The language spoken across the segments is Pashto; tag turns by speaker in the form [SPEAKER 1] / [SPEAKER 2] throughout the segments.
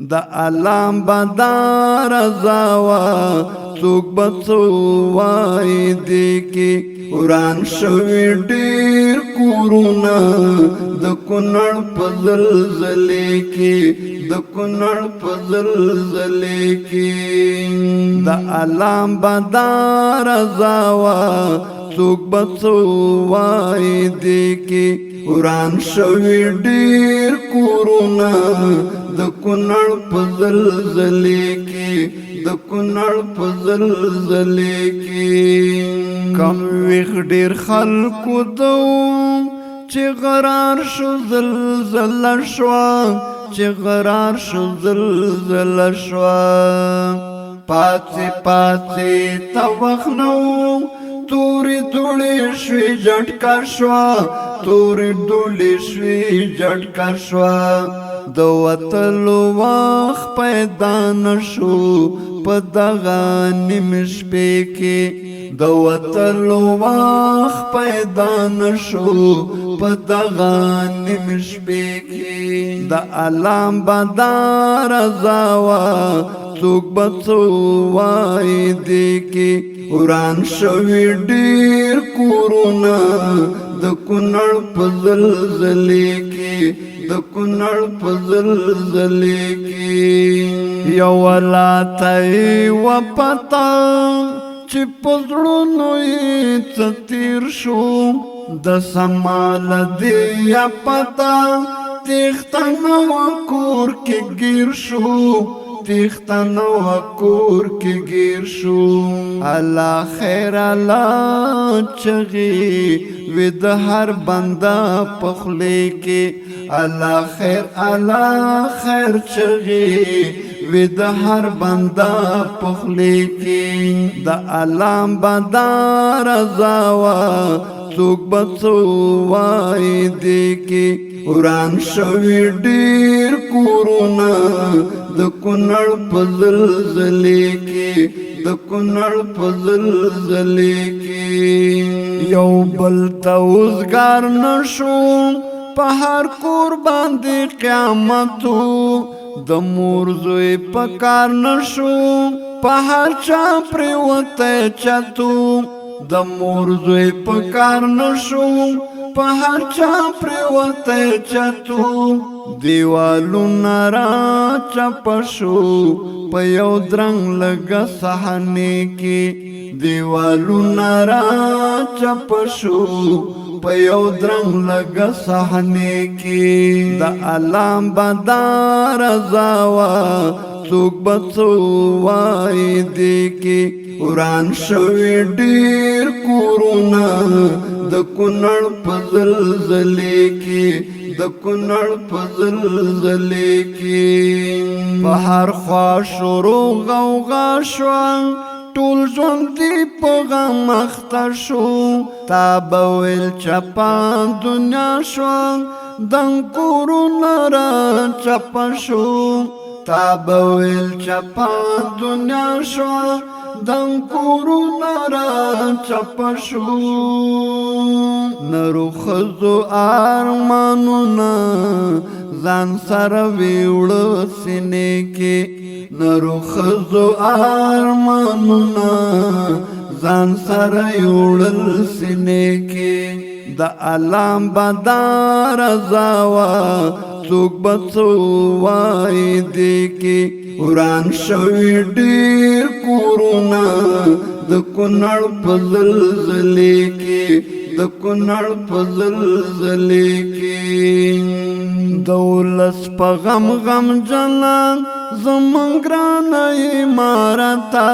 [SPEAKER 1] د علام بدار زوا څوک بڅو وای دی کې وران شوی ډیر کورونا د کونړ په زلزلې کې د کونړ په زلزلې کې د علام بدار زوا څوک بڅو وای دی کې وران شوی ډیر کورونا د کونړ په زلزلې کې د کونړ په زلزلې کې کم ویخ ډیر خلکو دو چې غرار شو زلزله شوه چې غرار شو زلزله شوه پاتې پاتې ته وخت نه و تورې دوړې شوې جټکا شوه تورې دوړې شوې جټکا شوه د وتلو وخت پیدا نشو په دغه نیم شپې کې د وتلو وخت پیدا نشو په دغه نیم شپې کې د علام بدار زوا څوک بڅو وای دی کې وران شوی ډیر کورونا د کونړ په زلزلې کې د کونړ په زلزلې کې یو ولاتای و پتا چې په زړونو یې څه تیر شو د سمال دی یا پتا تیښتنه و کور کې ګیر شو تیښتنه و کور کې ګیر شو الله خیر الله چغې وې د هر بنده په خولې کې الله خیر چغې وې د هر بنده په خولې کې د علام بدار زوا څوک بڅو وای دی کې وران شوی ډیر کورونا د کونړ په زلزلې کې د کونړ په زلزلې کې یو بل ته اوزګار نشو په هر کور باندې قیامت د مور زوی په کار نشو په هر چا پرېوتی چتو د مور زوی په کار نشو په هر چا پرېوتی چتو دیوالونه را چپه شو په یو درنګ لږه صحنې کې دیوالونه را چپه شو په یو درنګ لږه صحنې کې د علام بدار زوا څوک بڅو وای دی کې وران شوی ډیر کورونا د کونړ په زلزلې کې د کونړ په زلزلې کې په هر خوا شروع غوغا شوه ټول ژوند دی په غم اخته شو تا به ویل چپه دنیا شوه دنګ کورونه را چپه شو تا به ویل چپه دنیا شوه دنګ کورونه را چپه شو نرو ښځو ارمانونه ځان سره ویوړه سینې کې نرو ښځو ارمانونه ځان سره یوړل سینې کې د علام بدار زوا څوک بڅو وای دی کې وران شوی ډیر کورونا د کونړ په زلزلې کې د کونړ په زلزلې کې دولس په غم غم جنان زمونږ ګرانه عمارته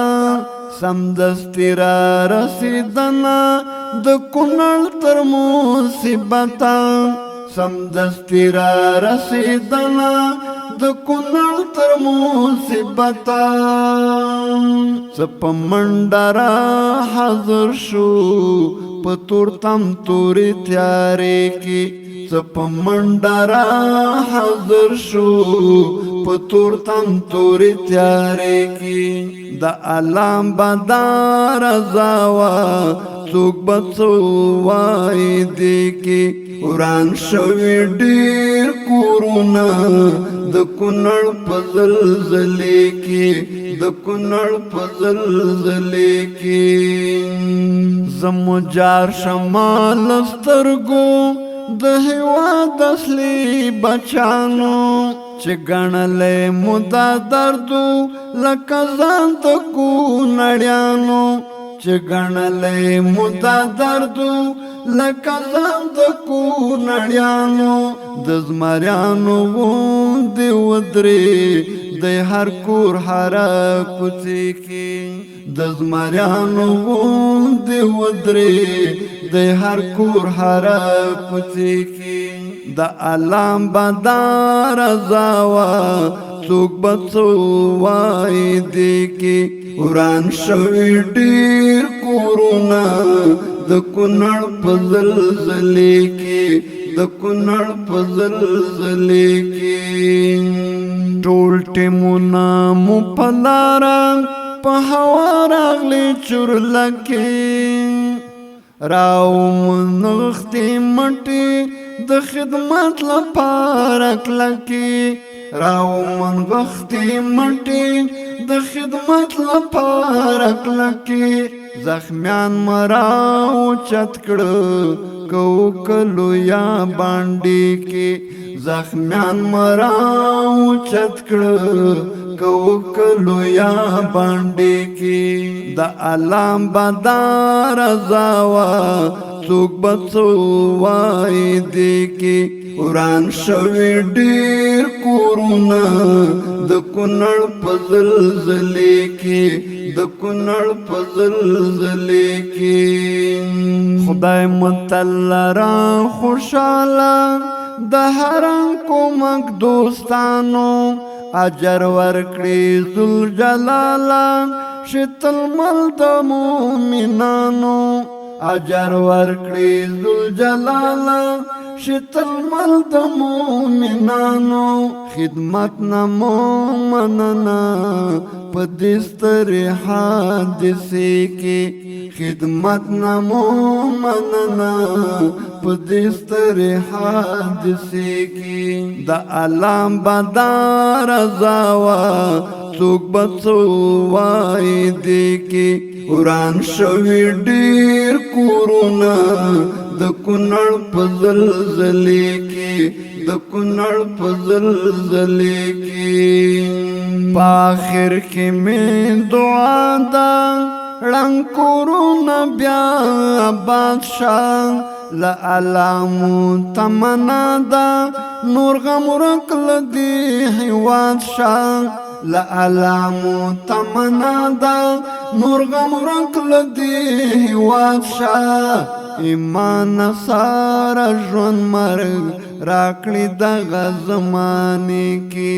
[SPEAKER 1] سمدستي را رسېدنه د کونړ تر مصیبته سمدستي را رسېدنه د کونړ تر مصیبته څه په منډه را حاضر شو په تورتم تورې تیارې کې څه په منډه را حاضر شو په تورتم تورې تیارې کې د علام بدار زوا څوک به څه وایي دې کې وران شوي ډېر کورونه د کونړ په زلزلې کې د کونړ په زلزلې کې زمو جار شمال سترګو د هېواد اصلي بچانو چې ګڼلی مو دا دردو لکه ځان د کونړیانو چې ګڼلی مو دا دردو لکه ځان د کونړیانو د زمریانو غوندې ودرې د هر کور هره کوڅې کې د زمریانو غوندې ودرې د هر کور هره کوڅې کې د علام بدار زاوا څوک به څه وایي دې کې وران شوي ډېر کورونه د کونړ په زلزلې کې د کونړ په زلزلې کې ټول ټیمونه مو په لاره په هوا راغلي چورلکې راومنغختې مټې د خدمت لپاره کلکې راومنغختې مټې د خدمت لپاره کلکې زخمیان مراو چت کړه کو کلو یا باندې کې زخمیان مراو چت کړه کو کلو یا باندې کې د علام بدار زاوا څوک به څه وایي دې کې وران شوي ډېر کورونه د کونړ په زلزلې کې د کونړ په زلزلې کې خدای متعالی را خوشاله د هرم کومک دوستانو اجر ورکړي ذوالجلاله شتل مل د مومنانو اجر ورکړي ذوالجلاله شتل مل د مومنانو خدمت نمو مننا په دې سترې حادثې کې خدمت نمو مننا په دې سترې حادثې کې د علام بدار زاوا څوک به څه وایي دې کې وران شوي ډېر کورونه د کونړ په زلزلې کې د کونړ په زلزلې کې په آخر کې مې دعا ده ړنګ کورونه بیا آباد شه له علامو تمنا ده نور غم ورک له دې هېواد شه له علامو تمنا ده نور غم ورک له دې هېواد شه ایمان ساره ژوند مرګ راکړي دغه زمانې کې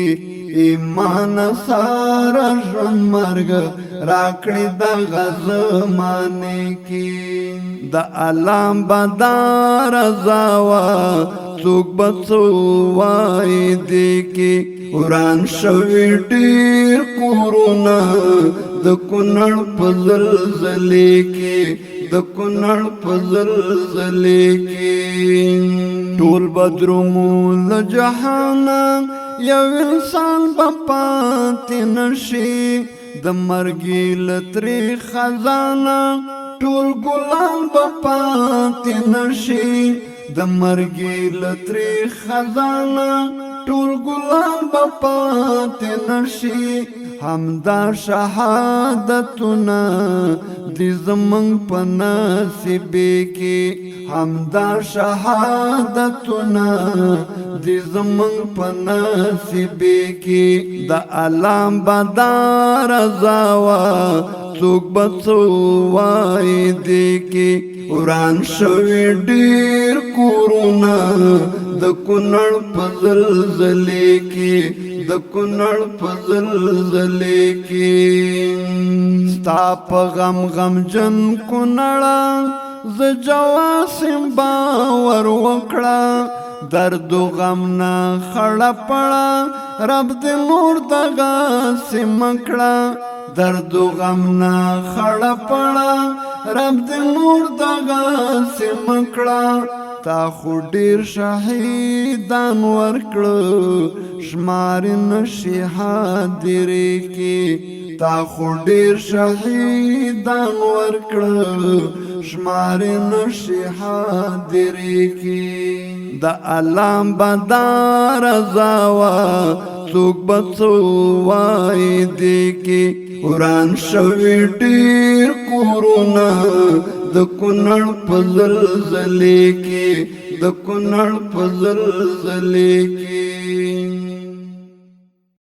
[SPEAKER 1] ایمان ساره ژوند مرګ راکړي دغه زمانې کې د علام بدار زاوا څوک به څه وایي دې کې وران شوي ډېر کورونه د کونړ په زلزلې کې د کونړ په زلزلې کې ټول بدرومو له جهانه یو انسان به پاتې نشي د مرګي له ترې خزانه ټول ګلان به پاتې نشي د مرګي له ترې خزانه ټول ګلان به پاتې نشي همدا شهادتونه دې زمونږ په نصیب کې همدا شهادتونه دې زمونږ په نصیب کې د علام بدار زاوا څوک به څه وایي دې کې وران شوي ډېر کورونه د کونړ په زلزلې کې د کونړ په زلزلې کې ستا په غم غمجن کونړه ز جواسم باور وکړه درد و غم نه خړه پړه رب دې نور دغه سم کړه درد و غم نا خړه پړه رب دې نور دغه سمکړه تا خو ډیر شهیدان ورکړه شمار نشي حاضرې کې تا خو ډیر شهیدان ورکړه شمار نشي حاضرې کې د علام بدار زاوا څوک بڅو وای دی کې وران شوی ډیر کورونه د کونړ په زلزلې کې د کونړ په زلزلې کې